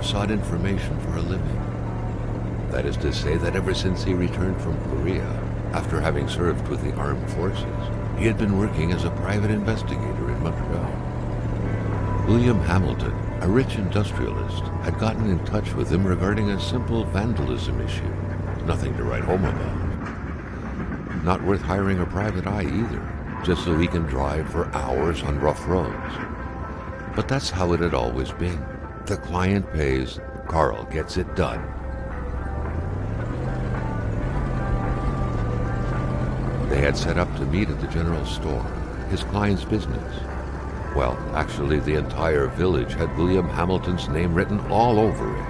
sought information for a living. That is to say that ever since he returned from Korea, after having served with the armed forces, he had been working as a private investigator in Montreal. William Hamilton, a rich industrialist, had gotten in touch with him regarding a simple vandalism issue. Nothing to write home about. Not worth hiring a private eye either, just so he can drive for hours on rough roads. But that's how it had always been. The client pays, Carl gets it done. They had set up to meet at the general store, his client's business. Well, actually, the entire village had William Hamilton's name written all over it.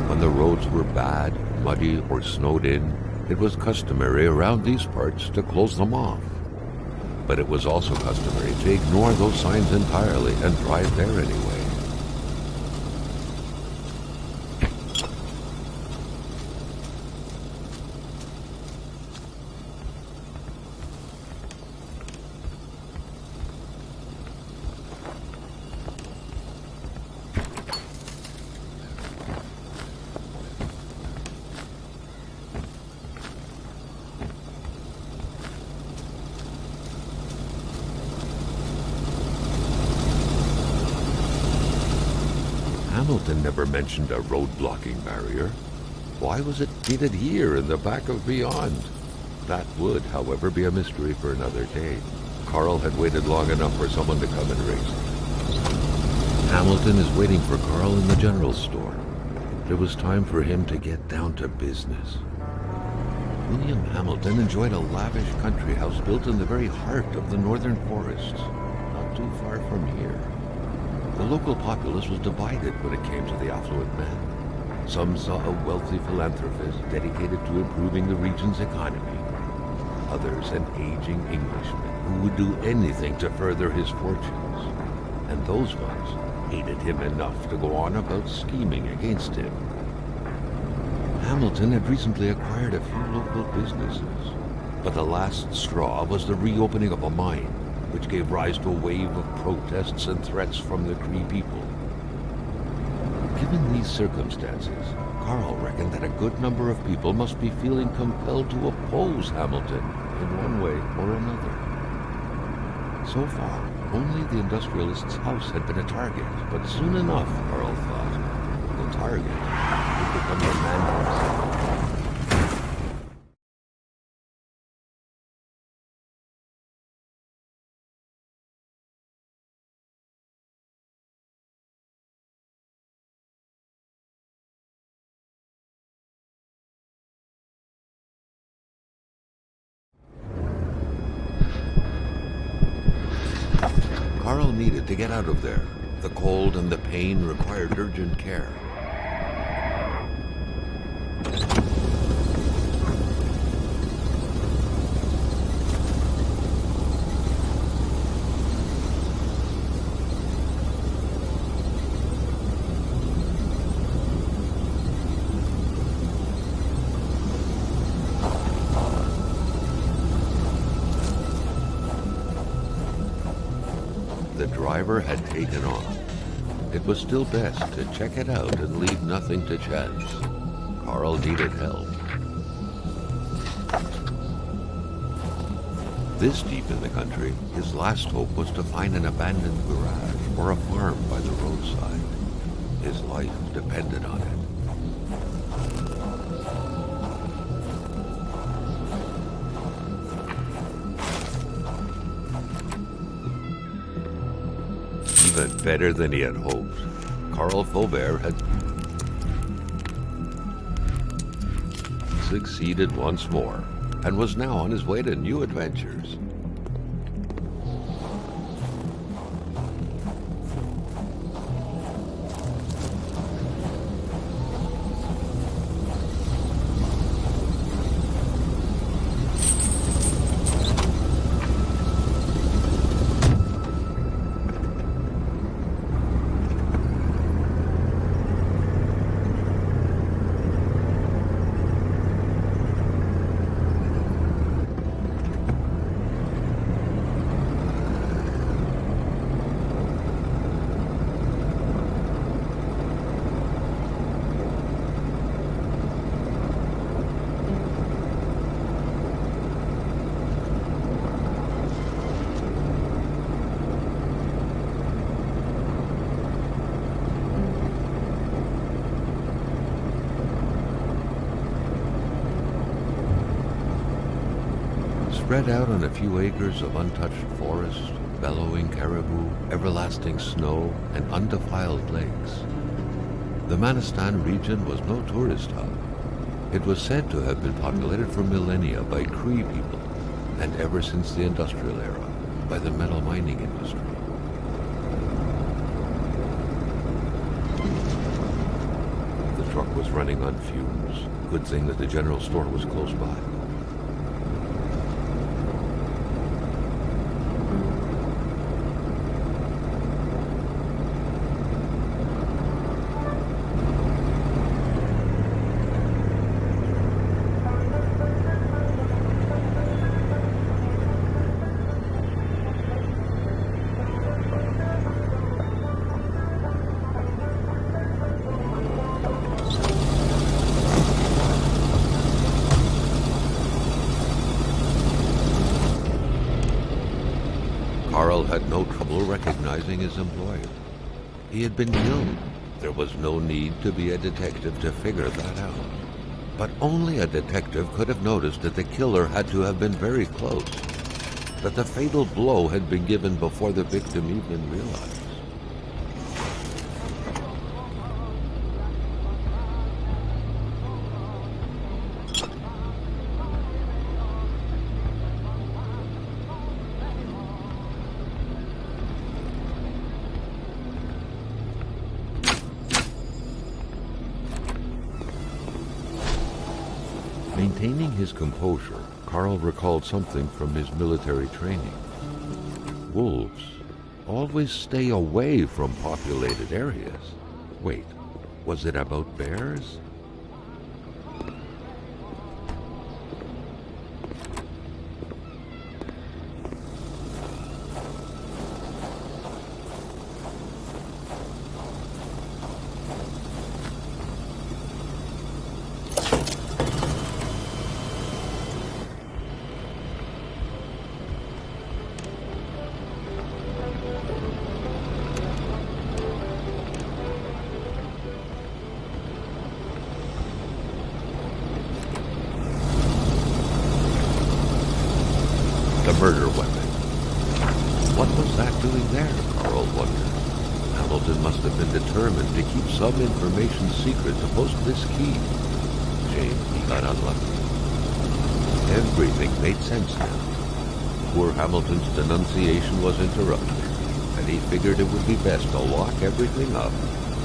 When the roads were bad, muddy, or snowed in, it was customary around these parts to close them off. But it was also customary to ignore those signs entirely and drive there anyway. Hamilton never mentioned a road-blocking barrier. Why was it needed here in the back of Beyond? That would, however, be a mystery for another day. Carl had waited long enough for someone to come and race him. Hamilton is waiting for Carl in the general store. It was time for him to get down to business. William Hamilton enjoyed a lavish country house built in the very heart of the northern forests, not too far from here. The local populace was divided when it came to the affluent man. Some saw a wealthy philanthropist dedicated to improving the region's economy. Others an aging Englishman who would do anything to further his fortunes. And those ones hated him enough to go on about scheming against him. Hamilton had recently acquired a few local businesses, but the last straw was the reopening of a mine, which gave rise to a wave of protests and threats from the Cree people. Given these circumstances, Carl reckoned that a good number of people must be feeling compelled to oppose Hamilton in one way or another. So far, only the industrialist's house had been a target, but soon enough, Carl thought, the target would become the man himself. Carl needed to get out of there. The cold and the pain required urgent care. The driver had taken off. It was still best to check it out and leave nothing to chance. Carl needed help. This deep in the country, his last hope was to find an abandoned garage or a farm by the roadside. His life depended on it. Even better than he had hoped, Carl Faubert had succeeded once more and was now on his way to new adventures. Spread out on a few acres of untouched forest, bellowing caribou, everlasting snow, and undefiled lakes. The Manistan region was no tourist hub. It was said to have been populated for millennia by Cree people, and ever since the industrial era, by the metal mining industry. The truck was running on fumes. Good thing that the general store was close by. Carl had no trouble recognizing his employer. He had been killed. There was no need to be a detective to figure that out. But only a detective could have noticed that the killer had to have been very close, that the fatal blow had been given before the victim even realized. Maintaining his composure, Carl recalled something from his military training. Wolves always stay away from populated areas. Wait, was it about bears? The murder weapon. What was that doing there, Carl wondered. Hamilton must have been determined to keep some information secret to post this key. Shame he got unlucky. Everything made sense now. Poor Hamilton's denunciation was interrupted, and he figured it would be best to lock everything up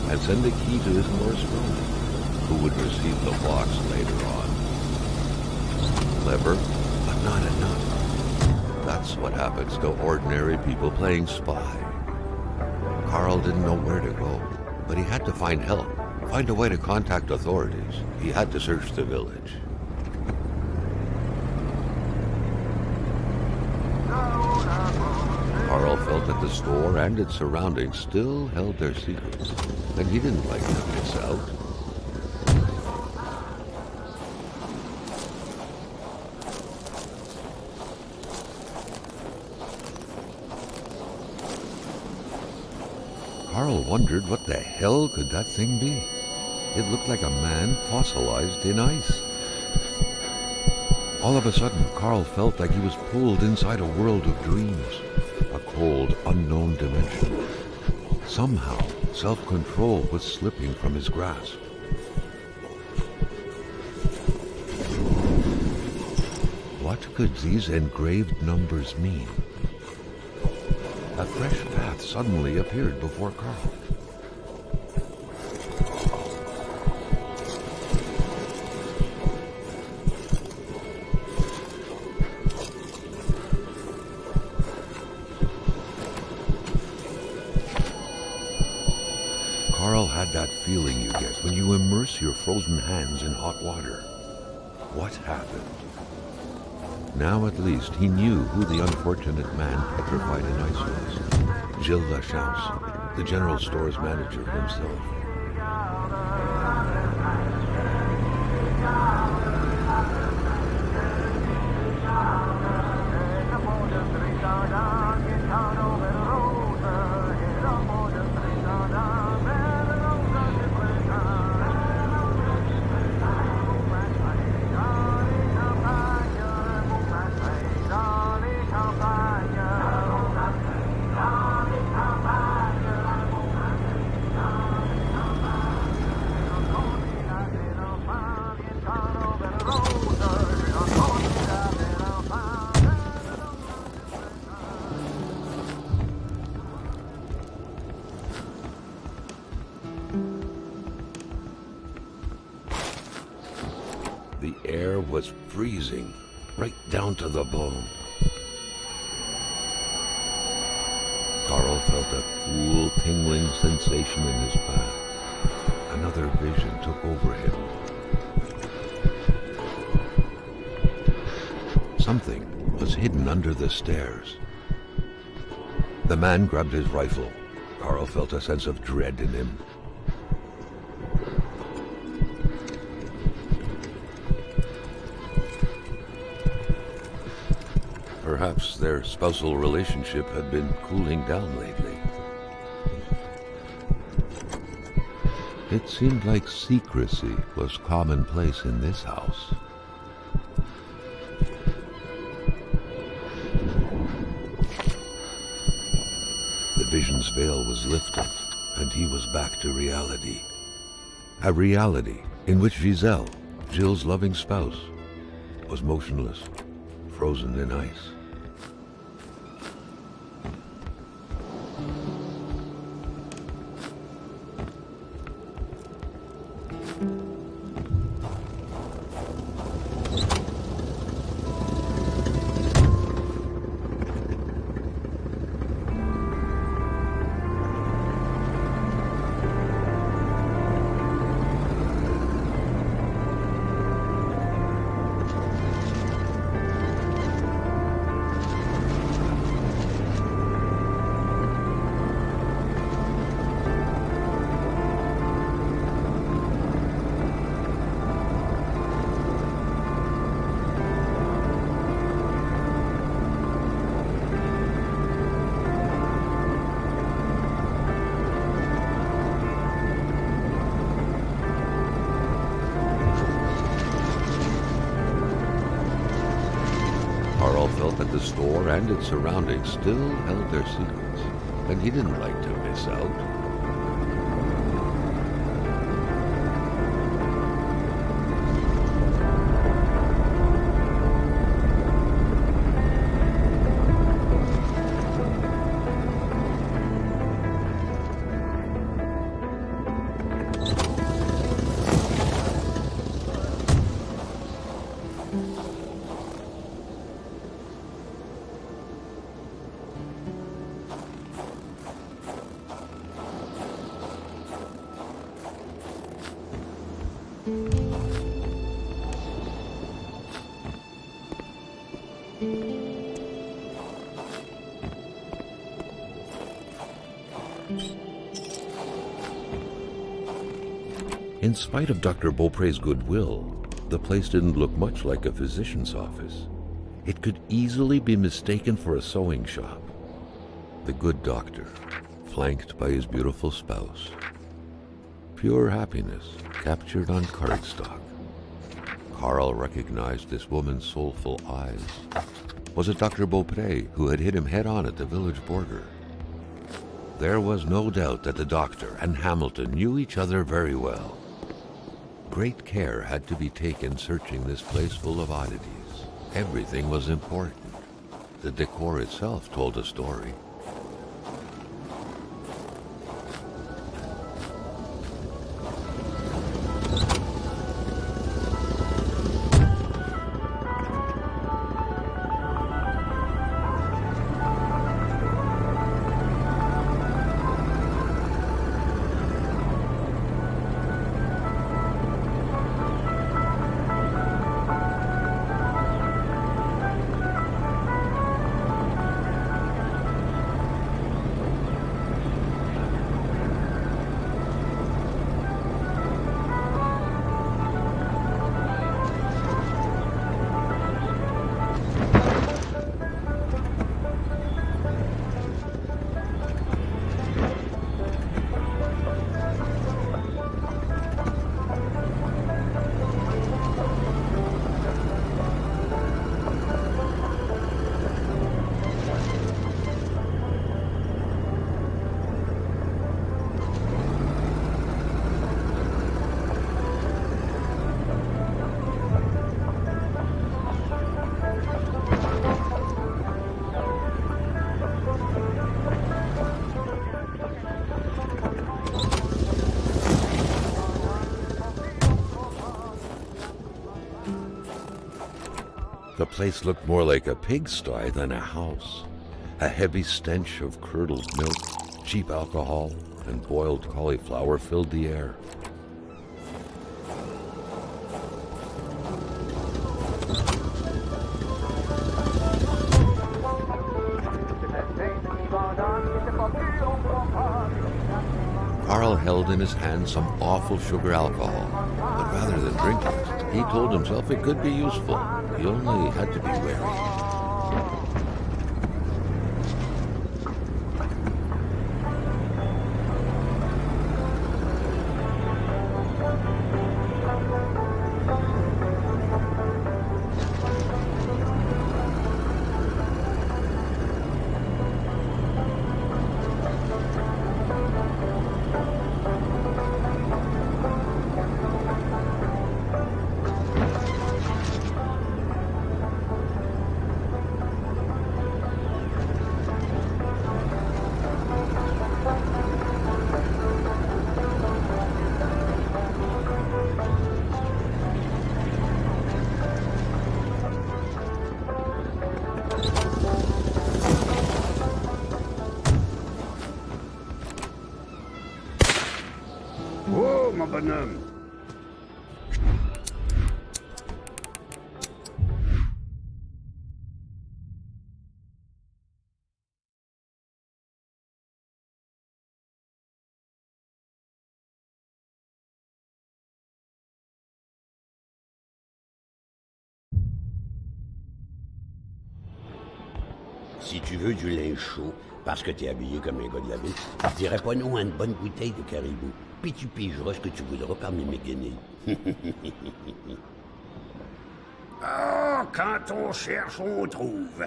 and send the key to his correspondent, who would receive the box later on. Clever, but not enough. That's what happens to ordinary people playing spy. Carl didn't know where to go, but he had to find help, find a way to contact authorities. He had to search the village. Carl felt that the store and its surroundings still held their secrets, and he didn't like to miss out. Carl wondered what the hell could that thing be. It looked like a man fossilized in ice. All of a sudden, Carl felt like he was pulled inside a world of dreams, a cold, unknown dimension. Somehow, self-control was slipping from his grasp. What could these engraved numbers mean? A fresh path suddenly appeared before Carl. Carl had that feeling you get when you immerse your frozen hands in hot water. What happened? Now at least he knew who the unfortunate man petrified in ice was. Gilles Lachance, the general store's manager himself. air was freezing, right down to the bone. Carl felt a cool, tingling sensation in his back. Another vision took over him. Something was hidden under the stairs. The man grabbed his rifle. Carl felt a sense of dread in him. Perhaps their spousal relationship had been cooling down lately. It seemed like secrecy was commonplace in this house. The vision's veil was lifted, and he was back to reality. A reality in which Giselle, Jill's loving spouse, was motionless, frozen in ice. Carl felt that the store and its surroundings still held their secrets, and he didn't like to miss out. In spite of Dr. Beaupre's goodwill, the place didn't look much like a physician's office. It could easily be mistaken for a sewing shop. The good doctor, flanked by his beautiful spouse. Pure happiness captured on cardstock. Carl recognized this woman's soulful eyes. Was it Dr. Beaupre who had hit him head-on at the village border? There was no doubt that the doctor and Hamilton knew each other very well. Great care had to be taken searching this place full of oddities. Everything was important. The decor itself told a story. place looked more like a pigsty than a house. A heavy stench of curdled milk, cheap alcohol, and boiled cauliflower filled the air. Carl held in his hand some awful sugar alcohol, but rather than drink it, he told himself it could be useful. He only had to be wary. Mon bonhomme. Si tu veux du linge chaud, parce que t'es habillé comme un gars de la ville, je dirais pas non à une bonne bouteille de caribou. Puis tu pigeras ce que tu voudras parmi mes guenilles. Ah, quand on cherche, on trouve.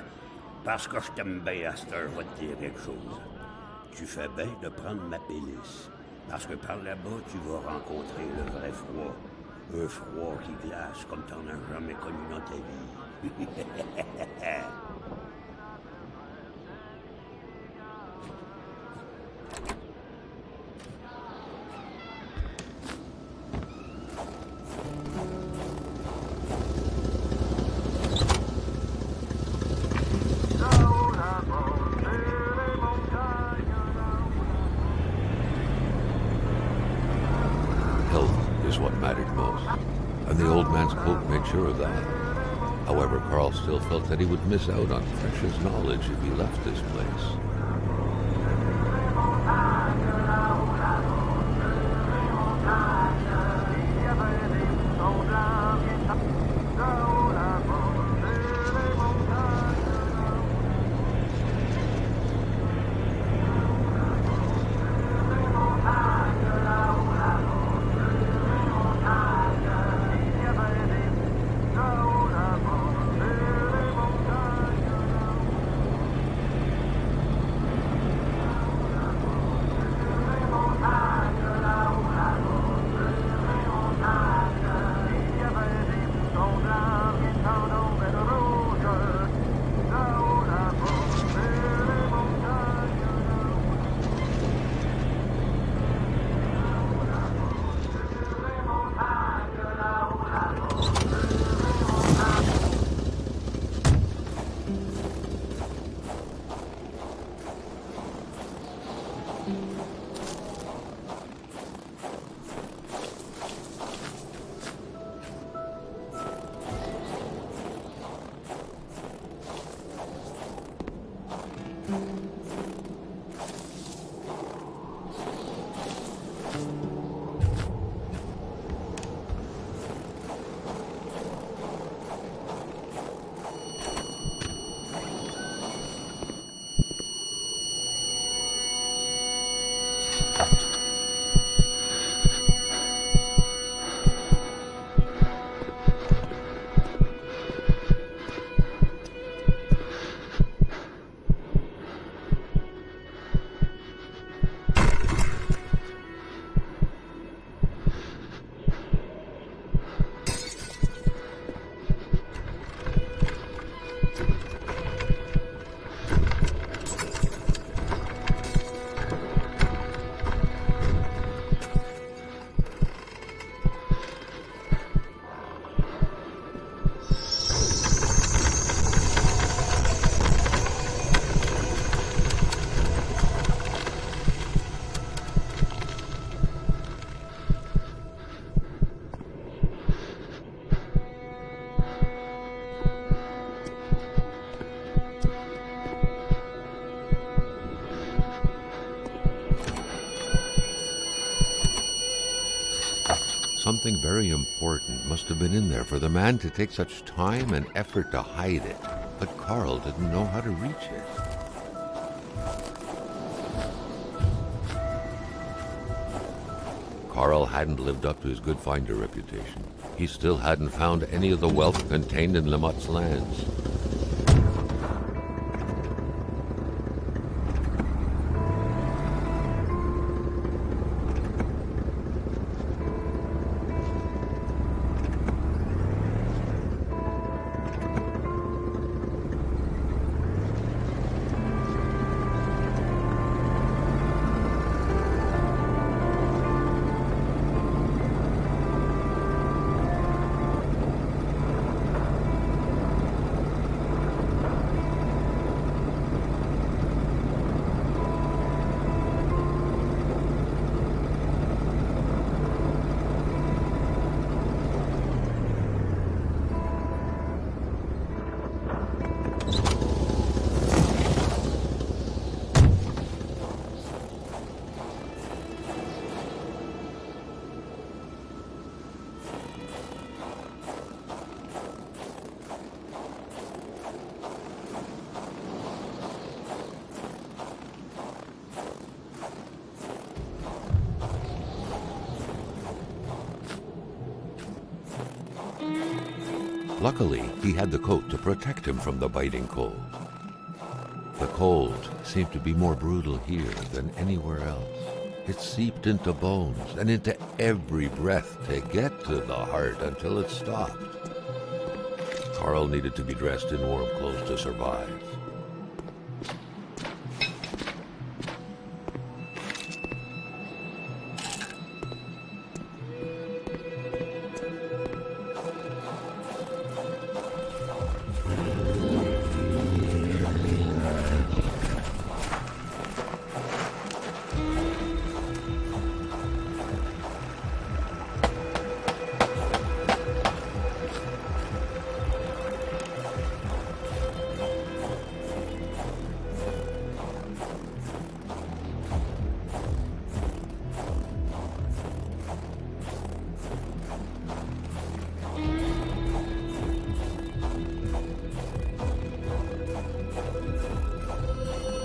Parce que je t'aime bien à cette heure, je vais te dire quelque chose. Tu fais bien de prendre ma pénice. Parce que par là-bas, tu vas rencontrer le vrai froid. Un froid qui glace comme t'en as jamais connu dans ta vie. And the old man's coat made sure of that. However, Carl still felt that he would miss out on precious knowledge if he left this place. Something very important must have been in there for the man to take such time and effort to hide it. But Carl didn't know how to reach it. Carl hadn't lived up to his good finder reputation. He still hadn't found any of the wealth contained in Lamotte's lands. Luckily, he had the coat to protect him from the biting cold. The cold seemed to be more brutal here than anywhere else. It seeped into bones and into every breath to get to the heart until it stopped. Carl needed to be dressed in warm clothes to survive.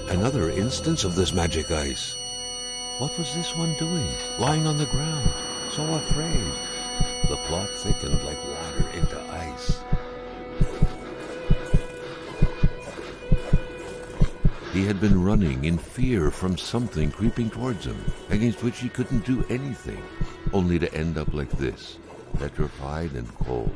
Another instance of this magic ice. What was this one doing, lying on the ground, so afraid? The plot thickened like water into ice. He had been running in fear from something creeping towards him, against which he couldn't do anything, only to end up like this, petrified and cold.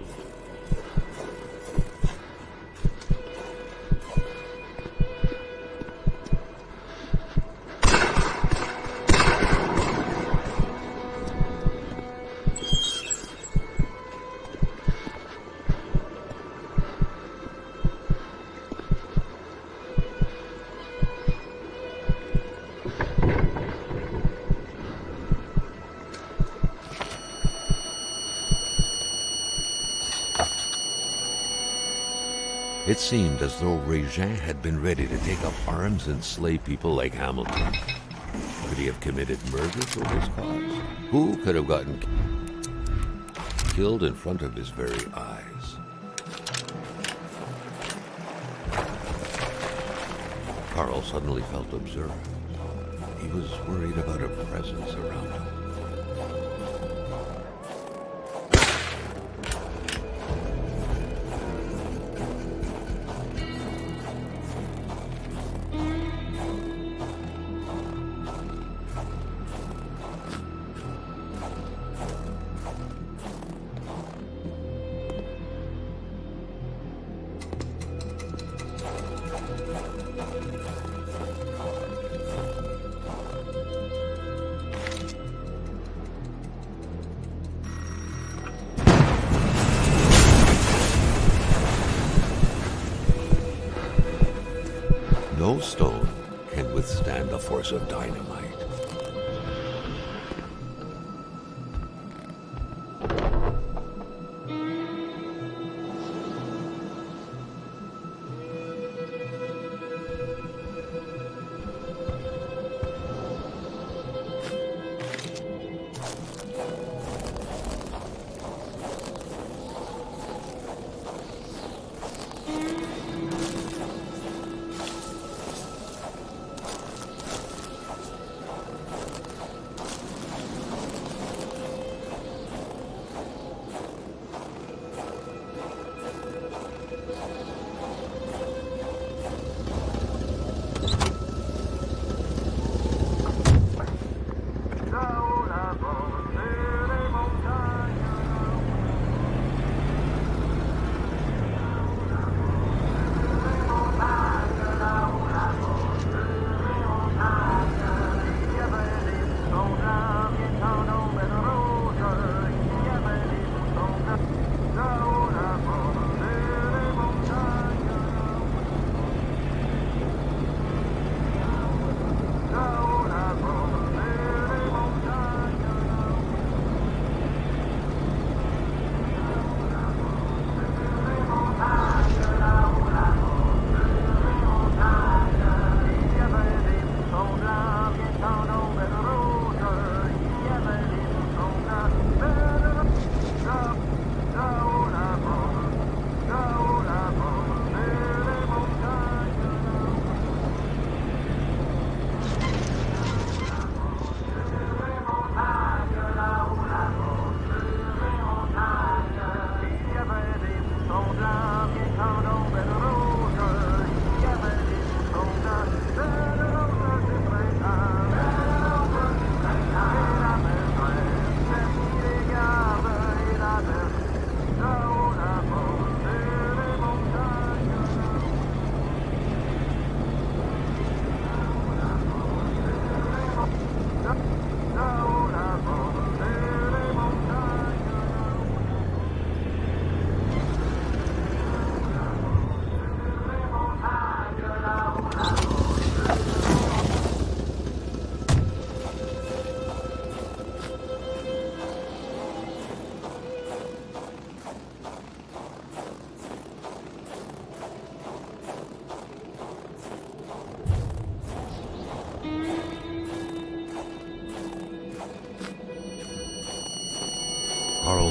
It seemed as though Régin had been ready to take up arms and slay people like Hamilton. Could he have committed murder for his cause? Who could have gotten killed in front of his very eyes? Carl suddenly felt observed. He was worried about a presence around him. No stone can withstand the force of dynamite.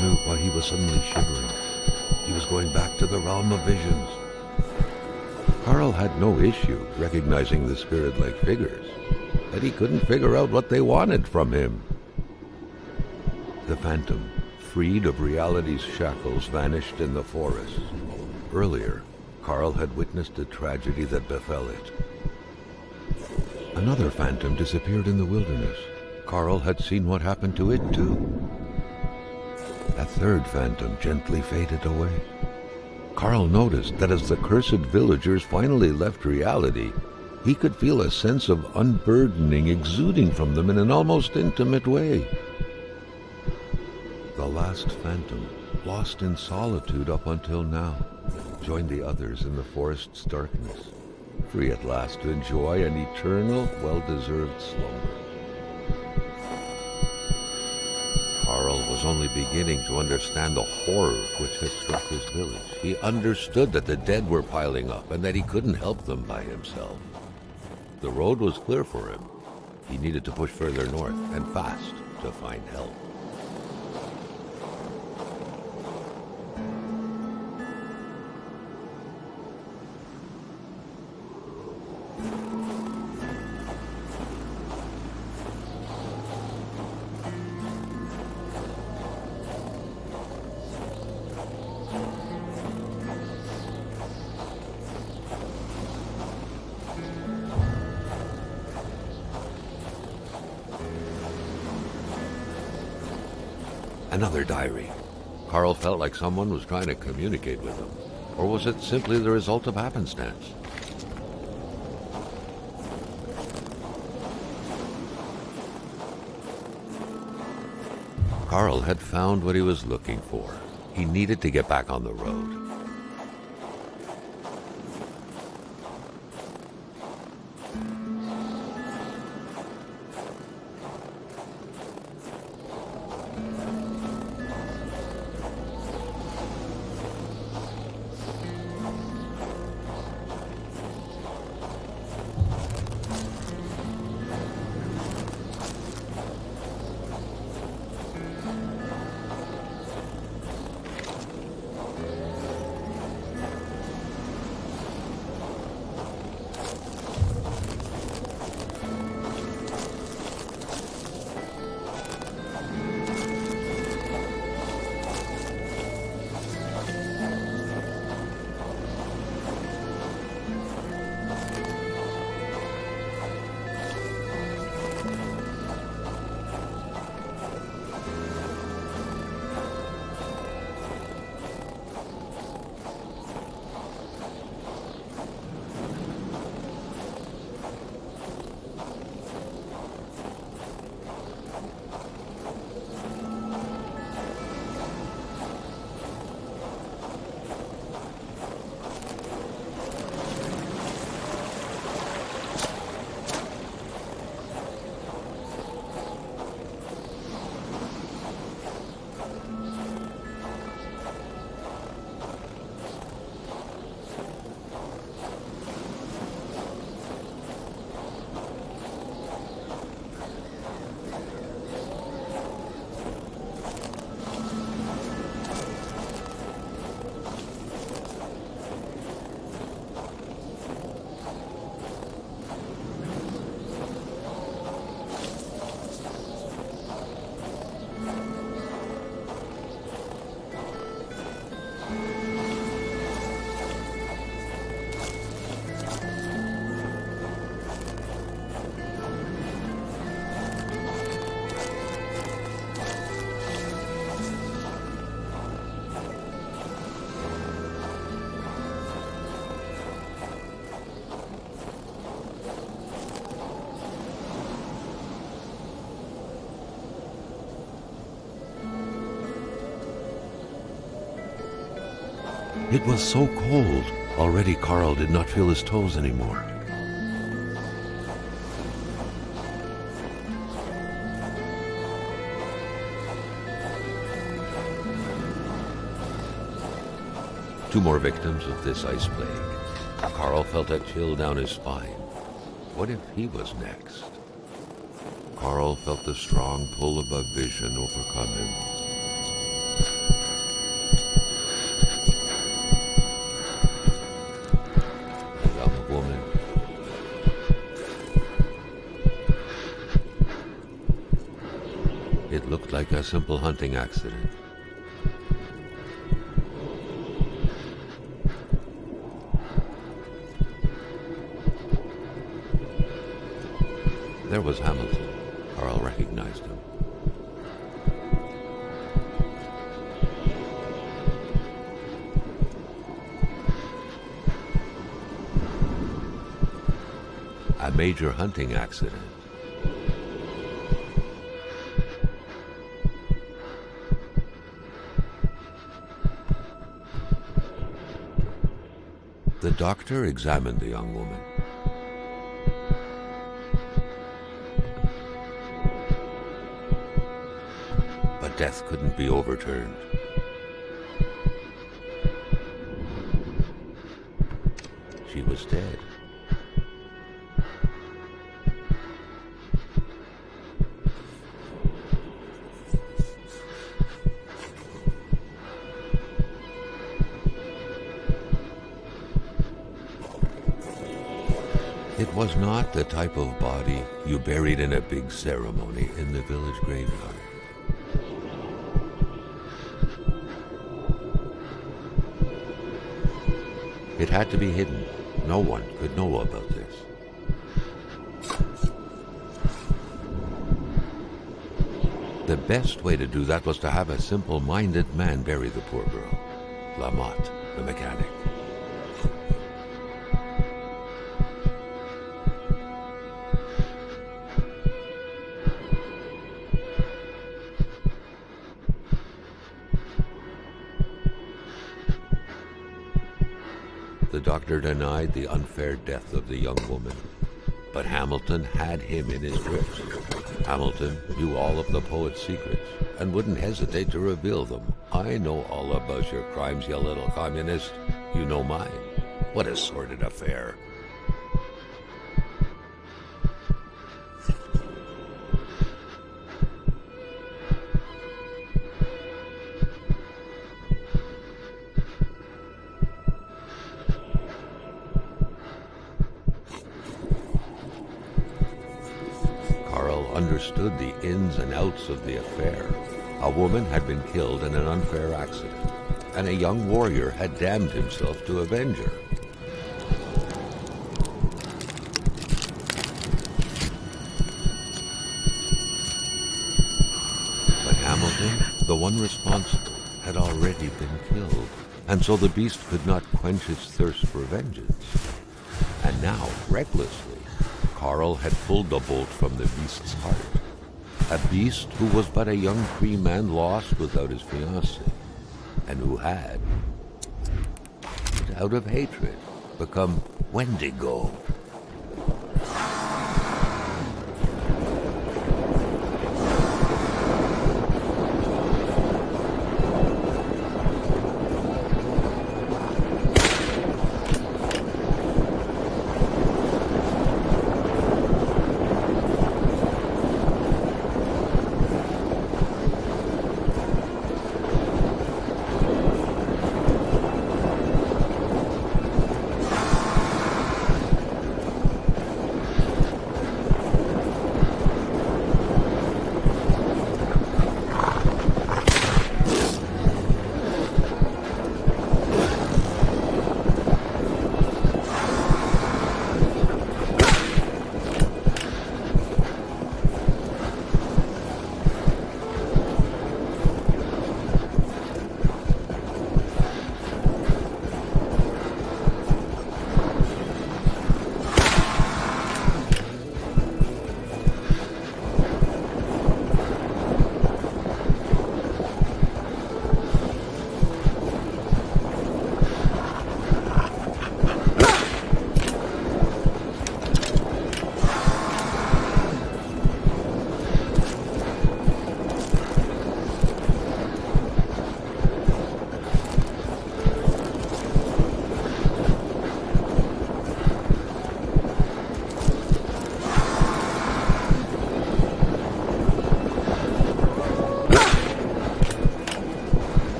knew why he was suddenly shivering. He was going back to the realm of visions. Carl had no issue recognizing the spirit-like figures, but he couldn't figure out what they wanted from him. The phantom, freed of reality's shackles, vanished in the forest. Earlier, Carl had witnessed a tragedy that befell it. Another phantom disappeared in the wilderness. Carl had seen what happened to it too. A third phantom gently faded away. Carl noticed that as the cursed villagers finally left reality, he could feel a sense of unburdening exuding from them in an almost intimate way. The last phantom, lost in solitude up until now, joined the others in the forest's darkness, free at last to enjoy an eternal, well-deserved slumber. Carl was only beginning to understand the horror which had struck his village. He understood that the dead were piling up and that he couldn't help them by himself. The road was clear for him. He needed to push further north, and fast, to find help. Another diary. Carl felt like someone was trying to communicate with him. Or was it simply the result of happenstance? Carl had found what he was looking for. He needed to get back on the road. It was so cold. Already Carl did not feel his toes anymore. Two more victims of this ice plague. Carl felt a chill down his spine. What if he was next? Carl felt the strong pull of a vision overcome him. Looked like a simple hunting accident. There was Hamilton. Carl recognized him. A major hunting accident. The doctor examined the young woman. But death couldn't be overturned. She was dead. It was not the type of body you buried in a big ceremony in the village graveyard. It had to be hidden. No one could know about this. The best way to do that was to have a simple-minded man bury the poor girl, Lamotte, the mechanic. The doctor denied the unfair death of the young woman, but Hamilton had him in his grips. Hamilton knew all of the poet's secrets and wouldn't hesitate to reveal them. I know all about your crimes, you little communist. You know mine. What a sordid affair. Understood the ins and outs of the affair. A woman had been killed in an unfair accident, and a young warrior had damned himself to avenge her. But Hamilton, the one responsible, had already been killed, and so the beast could not quench its thirst for vengeance. And now, recklessly, Carl had pulled the bolt from the beast's heart. A beast who was but a young free man lost without his fiancée, and who had, out of hatred, become Wendigo.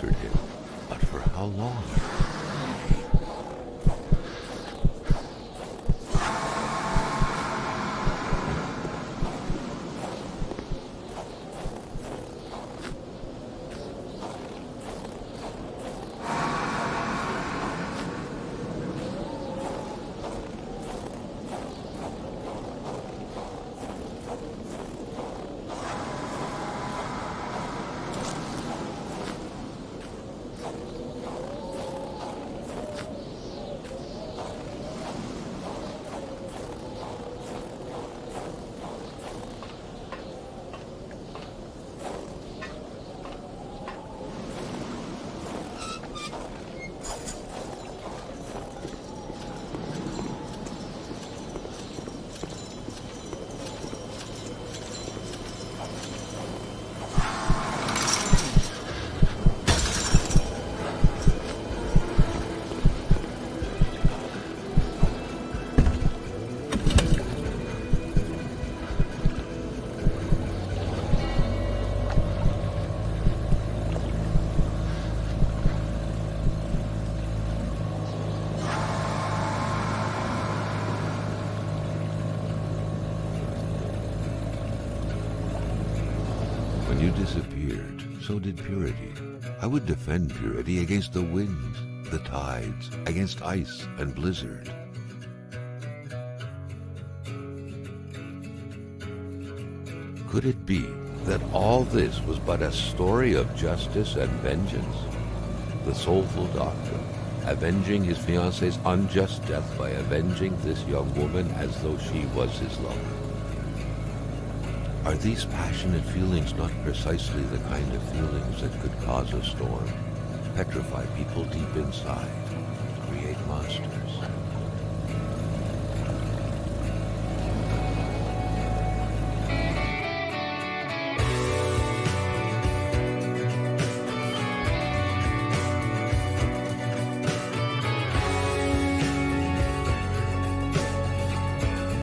remembered him. But for how long? When you disappeared, so did Purity. I would defend Purity against the winds, the tides, against ice and blizzard. Could it be that all this was but a story of justice and vengeance? The soulful doctor, avenging his fiancée's unjust death by avenging this young woman as though she was his lover. Are these passionate feelings not precisely the kind of feelings that could cause a storm, petrify people deep inside, create monsters?